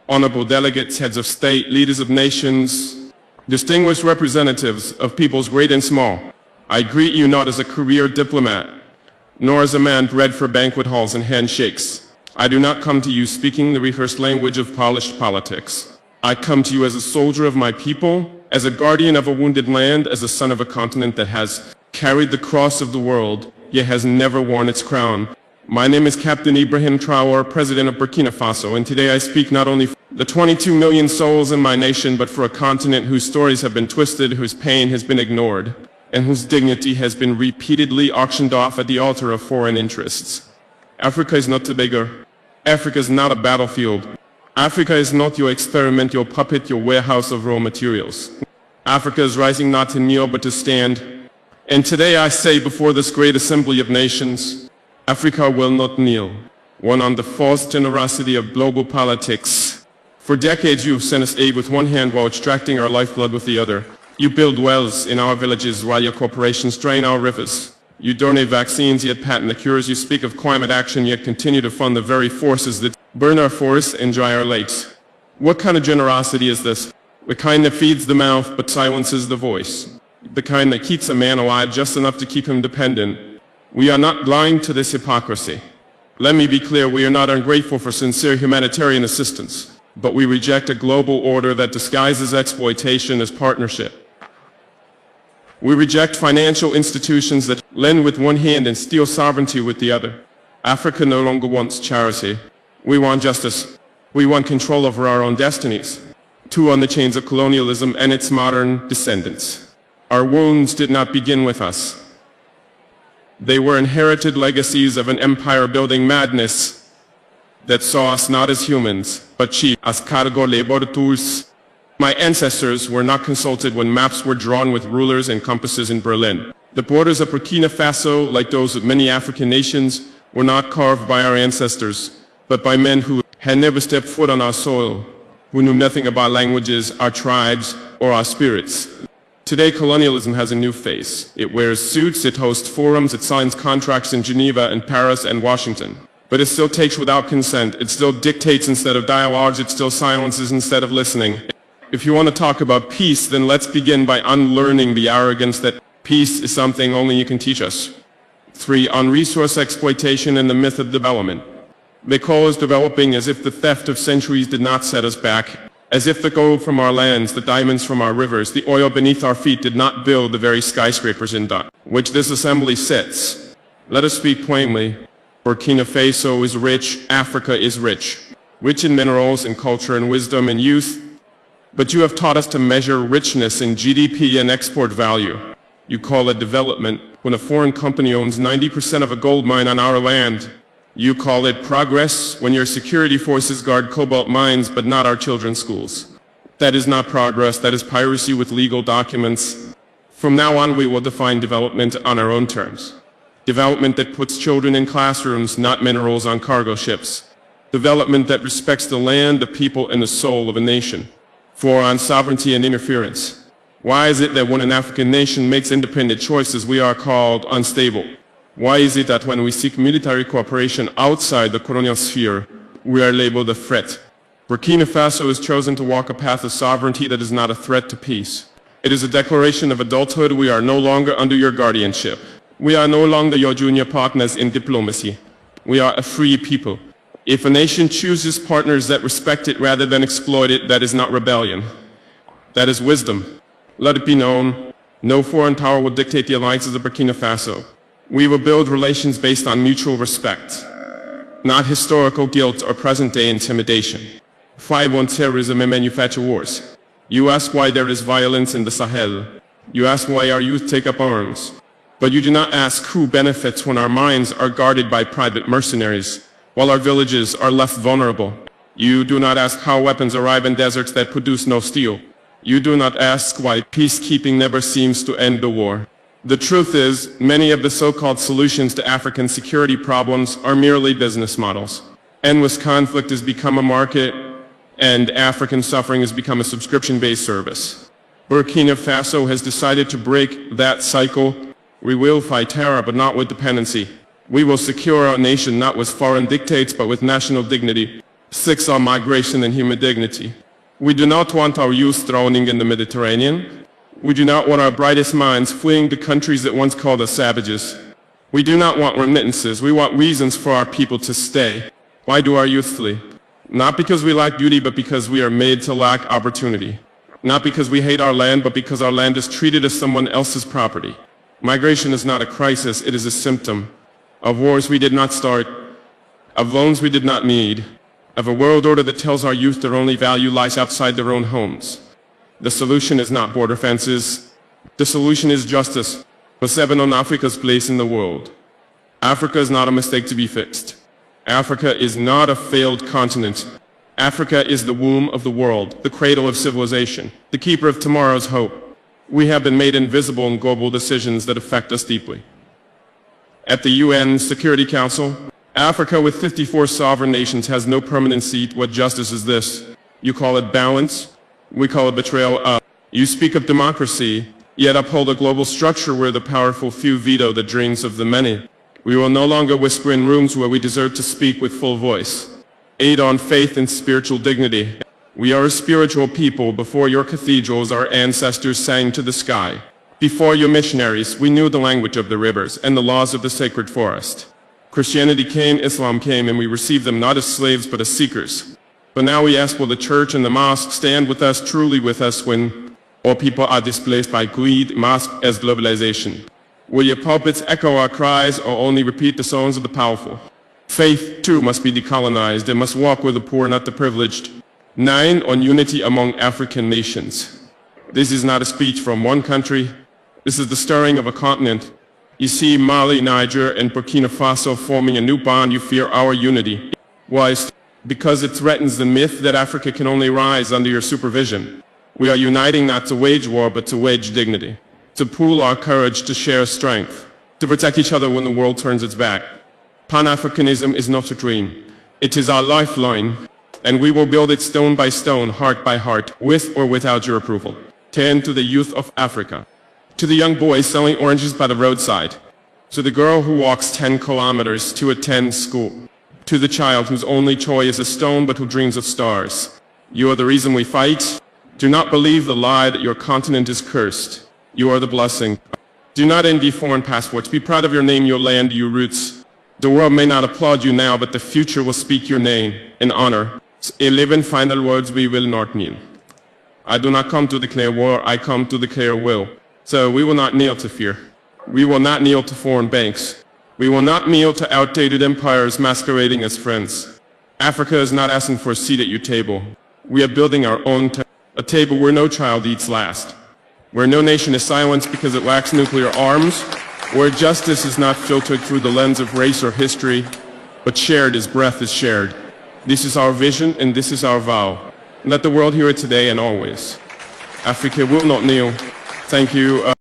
honorable delegates, heads of state, leaders of nations, distinguished representatives of peoples great and small. I greet you not as a career diplomat, nor as a man bred for banquet halls and handshakes. I do not come to you speaking the rehearsed language of polished politics. I come to you as a soldier of my people, as a guardian of a wounded land, as a son of a continent that has carried the cross of the world, yet has never worn its crown. My name is Captain Ibrahim Traore, President of Burkina Faso, and today I speak not only for the 22 million souls in my nation, but for a continent whose stories have been twisted, whose pain has been ignored, and whose dignity has been repeatedly auctioned off at the altar of foreign interests. Africa is not Tobago. Africa is not a battlefield. Africa is not your experiment, your puppet, your warehouse of raw materials. Africa is rising not to kneel but to stand. And today I say before this great assembly of nations, Africa will not kneel. One on the false generosity of global politics. For decades you have sent us aid with one hand while extracting our lifeblood with the other. You build wells in our villages while your corporations drain our rivers. You donate vaccines yet patent the cures. You speak of climate action yet continue to fund the very forces that burn our forests and dry our lakes. What kind of generosity is this? The kind that feeds the mouth but silences the voice. The kind that keeps a man alive just enough to keep him dependent. We are not blind to this hypocrisy. Let me be clear, we are not ungrateful for sincere humanitarian assistance, but we reject a global order that disguises exploitation as partnership. We reject financial institutions that lend with one hand and steal sovereignty with the other. Africa no longer wants charity. We want justice. We want control over our own destinies. Too on the chains of colonialism and its modern descendants. Our wounds did not begin with us. They were inherited legacies of an empire-building madness that saw us not as humans, but chiefs, as cargo laboratories. My ancestors were not consulted when maps were drawn with rulers and compasses in Berlin. The borders of Burkina Faso, like those of many African nations, were not carved by our ancestors, but by men who had never stepped foot on our soil, who knew nothing about languages, our tribes, or our spirits. Today, colonialism has a new face. It wears suits, it hosts forums, it signs contracts in Geneva and Paris and Washington. But it still takes without consent. It still dictates instead of dialogues. It still silences instead of listening. If you want to talk about peace, then let's begin by unlearning the arrogance that peace is something only you can teach us. 3. On resource exploitation and the myth of development. They call us developing as if the theft of centuries did not set us back. As if the gold from our lands, the diamonds from our rivers, the oil beneath our feet did not build the very skyscrapers in which this assembly sits. Let us speak plainly. Burkina Faso is rich, Africa is rich. Rich in minerals and culture and wisdom and youth. But you have taught us to measure richness in GDP and export value. You call it development when a foreign company owns 90% of a gold mine on our land. You call it progress when your security forces guard cobalt mines but not our children's schools. That is not progress, that is piracy with legal documents. From now on we will define development on our own terms. Development that puts children in classrooms, not minerals on cargo ships. Development that respects the land, the people, and the soul of a nation. 4. On sovereignty and interference. Why is it that when an African nation makes independent choices we are called unstable? Why is it that when we seek military cooperation outside the colonial sphere, we are labeled a threat? Burkina Faso has chosen to walk a path of sovereignty that is not a threat to peace. It is a declaration of adulthood. We are no longer under your guardianship. We are no longer your junior partners in diplomacy. We are a free people. If a nation chooses partners that respect it rather than exploit it, that is not rebellion. That is wisdom. Let it be known, no foreign power will dictate the alliances of Burkina Faso. We will build relations based on mutual respect, not historical guilt or present-day intimidation. 5. On terrorism and manufacture wars. You ask why there is violence in the Sahel. You ask why our youth take up arms. But you do not ask who benefits when our mines are guarded by private mercenaries, while our villages are left vulnerable. You do not ask how weapons arrive in deserts that produce no steel. You do not ask why peacekeeping never seems to end the war. The truth is, many of the so-called solutions to African security problems are merely business models. Endless conflict has become a market, and African suffering has become a subscription-based service. Burkina Faso has decided to break that cycle. We will fight terror, but not with dependency. We will secure our nation not with foreign dictates, but with national dignity. 6 are migration and human dignity. We do not want our youth drowning in the Mediterranean. We do not want our brightest minds fleeing the countries that once called us savages. We do not want remittances. We want reasons for our people to stay. Why do our youth flee? Not because we lack beauty, but because we are made to lack opportunity. Not because we hate our land, but because our land is treated as someone else's property. Migration is not a crisis, it is a symptom of wars we did not start, of loans we did not need, of a world order that tells our youth their only value lies outside their own homes. The solution is not border fences. The solution is justice for 7 on Africa's place in the world. Africa is not a mistake to be fixed. Africa is not a failed continent. Africa is the womb of the world, the cradle of civilization, the keeper of tomorrow's hope. We have been made invisible in global decisions that affect us deeply. At the UN Security Council, Africa with 54 sovereign nations has no permanent seat. What justice is this? You call it balance? We call it betrayal. You speak of democracy, yet uphold a global structure where the powerful few veto the dreams of the many. We will no longer whisper in rooms where we deserve to speak with full voice. Aid on faith and spiritual dignity. We are a spiritual people. Before your cathedrals, our ancestors sang to the sky. Before your missionaries, we knew the language of the rivers and the laws of the sacred forest. Christianity came, Islam came, and we received them not as slaves but as seekers. But now we ask, will the church and the mosque stand with us, truly with us, when all people are displaced by greed, mosque as globalization? Will your pulpits echo our cries or only repeat the songs of the powerful? Faith, too, must be decolonized. It must walk with the poor, not the privileged. 9, on unity among African nations. This is not a speech from one country. This is the stirring of a continent. You see Mali, Niger, and Burkina Faso forming a new bond. You fear our unity. Why? Because it threatens the myth that Africa can only rise under your supervision. We are uniting not to wage war, but to wage dignity. To pool our courage, to share strength. To protect each other when the world turns its back. Pan-Africanism is not a dream. It is our lifeline, and we will build it stone by stone, heart by heart, with or without your approval. 10 to the youth of Africa. To the young boy selling oranges by the roadside. To the girl who walks 10 kilometers to attend school. To the child whose only toy is a stone but who dreams of stars. You are the reason we fight. Do not believe the lie that your continent is cursed. You are the blessing. Do not envy foreign passports. Be proud of your name, your land, your roots. The world may not applaud you now, but the future will speak your name in honor. 11 final words we will not kneel. I do not come to declare war, I come to declare will. So we will not kneel to fear. We will not kneel to foreign banks. We will not kneel to outdated empires masquerading as friends. Africa is not asking for a seat at your table. We are building our own a table where no child eats last. Where no nation is silenced because it lacks nuclear arms. Where justice is not filtered through the lens of race or history, but shared as breath is shared. This is our vision and this is our vow. Let the world hear it today and always. Africa will not kneel. Thank you.